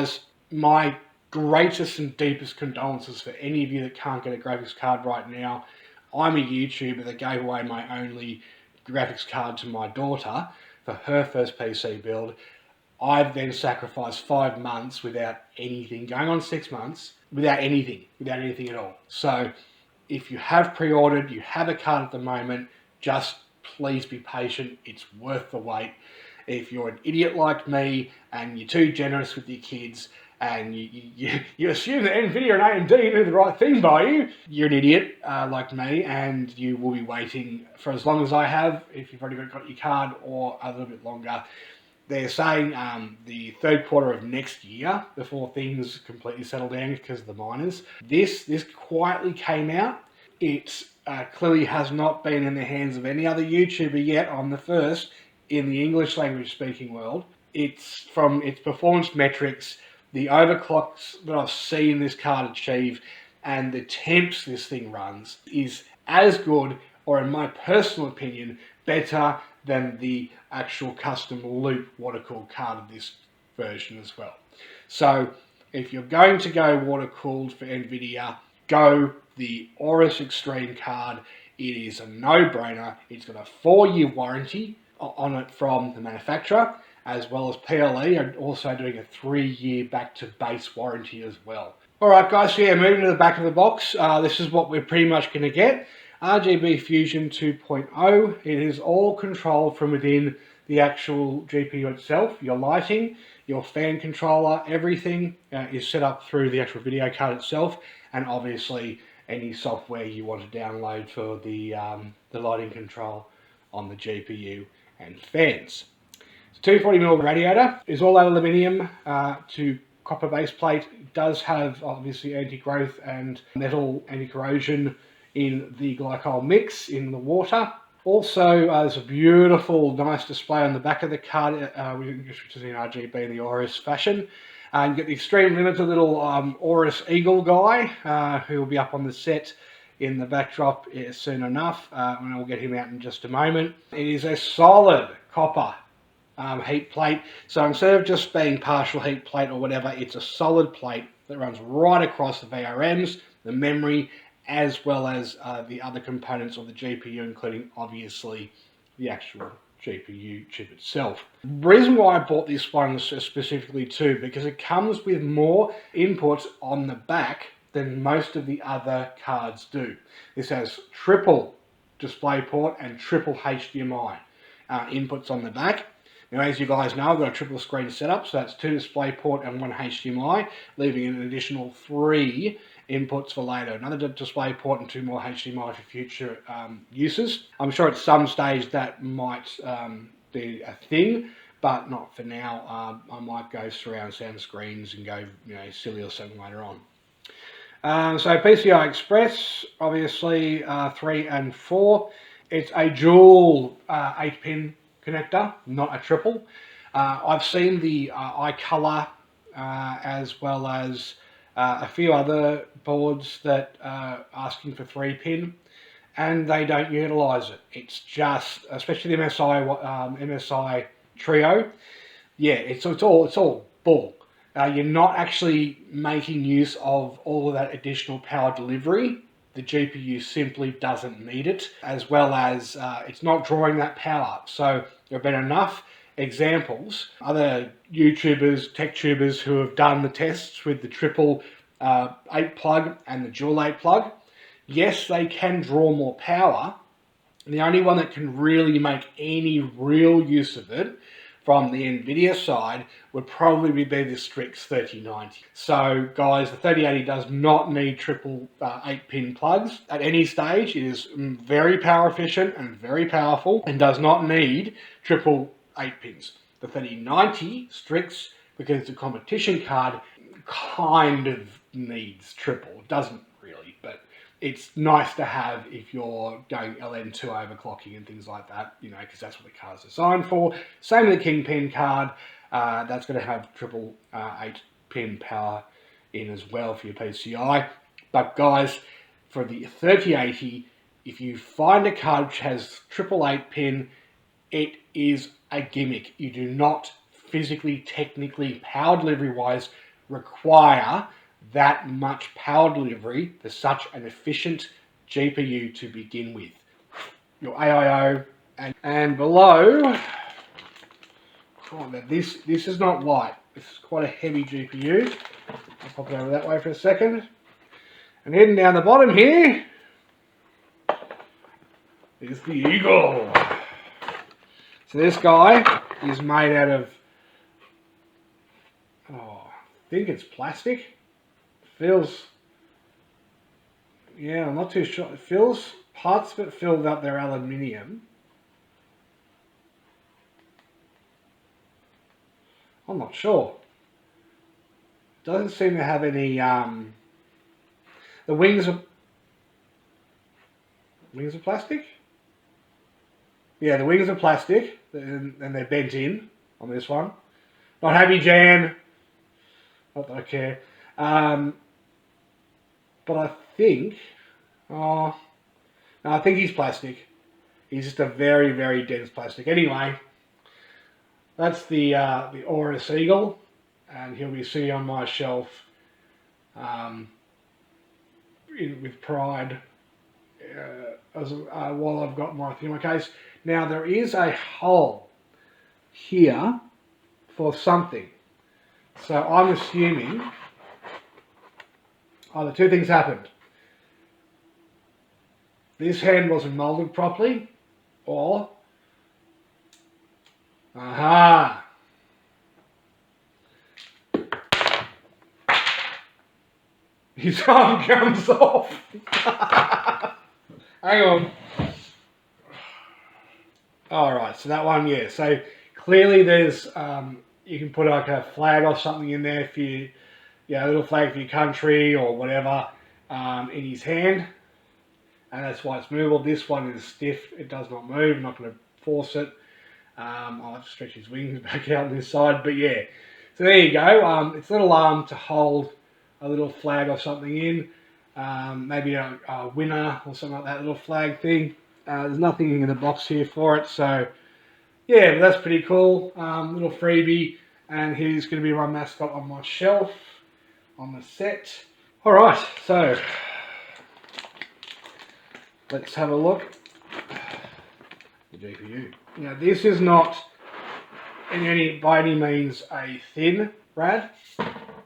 guys, my greatest and deepest condolences for any of you that can't get a graphics card right now. I'm a YouTuber that gave away my only graphics card to my daughter for her first PC build. I've then sacrificed 5 months without anything, going on 6 months, without anything at all. So if you have pre-ordered, you have a card at the moment, just please be patient. It's worth the wait. If you're an idiot like me and you're too generous with your kids and you assume that NVIDIA and AMD do the right thing by you, you're an idiot like me, and you will be waiting for as long as I have, if you've already got your card, or a little bit longer. They're saying the third quarter of next year before things completely settle down because of the miners. This quietly came out. It clearly has not been in the hands of any other YouTuber yet. I'm the first in the English language speaking world. It's from its performance metrics, the overclocks that I've seen this card achieve, and the temps this thing runs is as good, or in my personal opinion, better than the actual custom loop water-cooled card of this version as well. So if you're going to go water-cooled for NVIDIA, go the Aorus Extreme card. It is a no-brainer. It's got a 4-year warranty on it from the manufacturer, as well as PLE are also doing a 3-year back-to-base warranty as well. Alright guys, so yeah, moving to the back of the box, this is what we're pretty much going to get. RGB Fusion 2.0, it is all controlled from within the actual GPU itself. Your lighting, your fan controller, everything is set up through the actual video card itself, and obviously any software you want to download for the lighting control on the GPU and fans. It's a 240mm radiator. It's all aluminium to copper base plate. It does have obviously anti-growth and metal anti-corrosion in the glycol mix in the water. Also, there's a beautiful, nice display on the back of the card, which is in RGB in the Aorus fashion. You get the extreme limited little Aorus Eagle guy, who will be up on the set in the backdrop soon enough, and I'll get him out in just a moment. It is a solid copper heat plate, so instead of just being partial heat plate or whatever, it's a solid plate that runs right across the VRMs, the memory, as well as the other components of the GPU, including obviously the actual GPU chip itself. The reason why I bought this one specifically too, because it comes with more inputs on the back than most of the other cards do. This has triple DisplayPort and triple HDMI inputs on the back. Now, as you guys know, I've got a triple screen setup, so that's 2 DisplayPort and 1 HDMI, leaving an additional 3 inputs for later. Another DisplayPort and 2 more HDMI for future uses. I'm sure at some stage that might be a thing, but not for now. I might go surround sound screens and go, silly or something later on. So Pci Express, obviously 3 and 4. It's a dual 8-pin connector, not a triple. I've seen the iColor as well as a few other boards that are asking for 3-pin, and they don't utilise it. It's just, especially the MSI Trio, yeah, it's all bull. You're not actually making use of all of that additional power delivery. The GPU simply doesn't need it, as well as it's not drawing that power. So there have been enough examples, other YouTubers, tech tubers who have done the tests with the triple 8 plug and the dual 8 plug. Yes, they can draw more power. The only one that can really make any real use of it from the NVIDIA side would probably be the Strix 3090. So guys, the 3080 does not need triple 8-pin plugs at any stage. It is very power efficient and very powerful and does not need triple 8 pins. The 3090 Strix, because it's a competition card, kind of needs triple. It doesn't really, but it's nice to have if you're going LN2 overclocking and things like that, because that's what the card's designed for. Same with the Kingpin card, that's going to have triple 8-pin power in as well for your PCI. But guys, for the 3080, if you find a card which has triple 8-pin, it is a gimmick. You do not physically, technically, power delivery-wise, require that much power delivery for such an efficient GPU to begin with. Your AIO and below, this is not light. This is quite a heavy GPU. I'll pop it over that way for a second. And heading down the bottom here is the Eagle. So this guy is made out of, I think it's plastic. Feels, yeah, I'm not too sure. It feels, parts of it filled up their aluminium. I'm not sure. Doesn't seem to have any, the wings are plastic? Yeah, the wings are plastic, and they're bent in on this one. Not happy, Jan. Not that I care. But I think, no, I think he's plastic. He's just a very, very dense plastic. Anyway, that's the Aorus Eagle, and he'll be sitting on my shelf with pride while I've got my thing in my case. Now there is a hole here for something, so I'm assuming either two things happened. This hand wasn't moulded properly, or aha! His arm comes off. Hang on. Alright, so that one, yeah. So clearly there's, you can put like a flag or something in there for you, a little flag for your country or whatever, in his hand. And that's why it's movable. This one is stiff. It does not move. I'm not going to force it. I'll have to stretch his wings back out on this side. But yeah, so there you go. It's a little arm to hold a little flag or something in. Maybe a winner or something like that, little flag thing. There's nothing in the box here for it. So yeah, but that's pretty cool. Little freebie. And he's going to be my mascot on my shelf, on the set. Alright, so let's have a look. The GPU. Now this is not by any means a thin rad.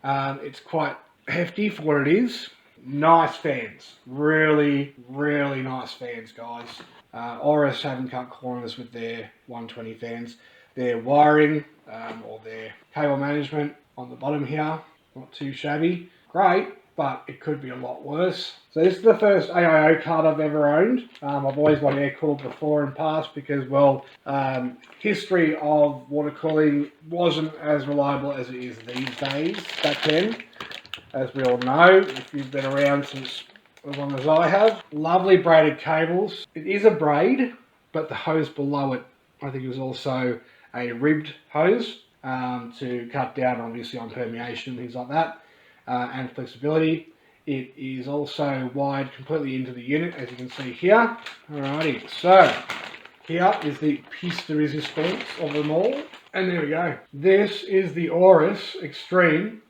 It's quite hefty for what it is. Nice fans. Really, really nice fans, guys. Aorus haven't cut corners with their 120 fans. Their wiring or their cable management on the bottom here, not too shabby. Great, but it could be a lot worse. So this is the first AIO card I've ever owned. I've always wanted air cooled before and past because, well, history of water cooling wasn't as reliable as it is these days. Back then, as we all know, if you've been around since as long as I have. Lovely braided cables. It is a braid, but the hose below it, I think it was also a ribbed hose to cut down obviously on permeation and things like that. And flexibility. It is also wired completely into the unit, as you can see here. Alrighty, so here is the piece de resistance of them all. And there we go. This is the Aorus Extreme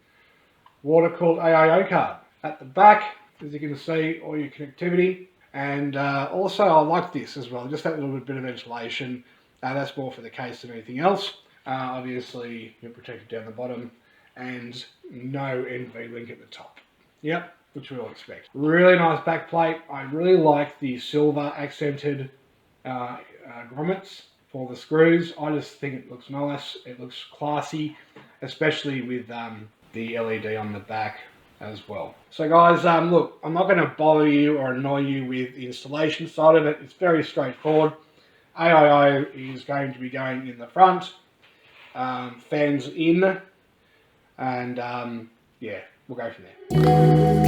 water-cooled AIO card. At the back, as you can see, all your connectivity. And also I like this as well, just that little bit of ventilation. That's more for the case than anything else. Obviously, you're protected down the bottom. And no NV link at the top. Yep, which we all expect. Really nice backplate. I really like the silver accented grommets for the screws. I just think it looks nice. It looks classy, especially with the LED on the back as well. So guys, look, I'm not going to bother you or annoy you with the installation side of it. It's very straightforward. AIO is going to be going in the front, fans in, and yeah, we'll go from there.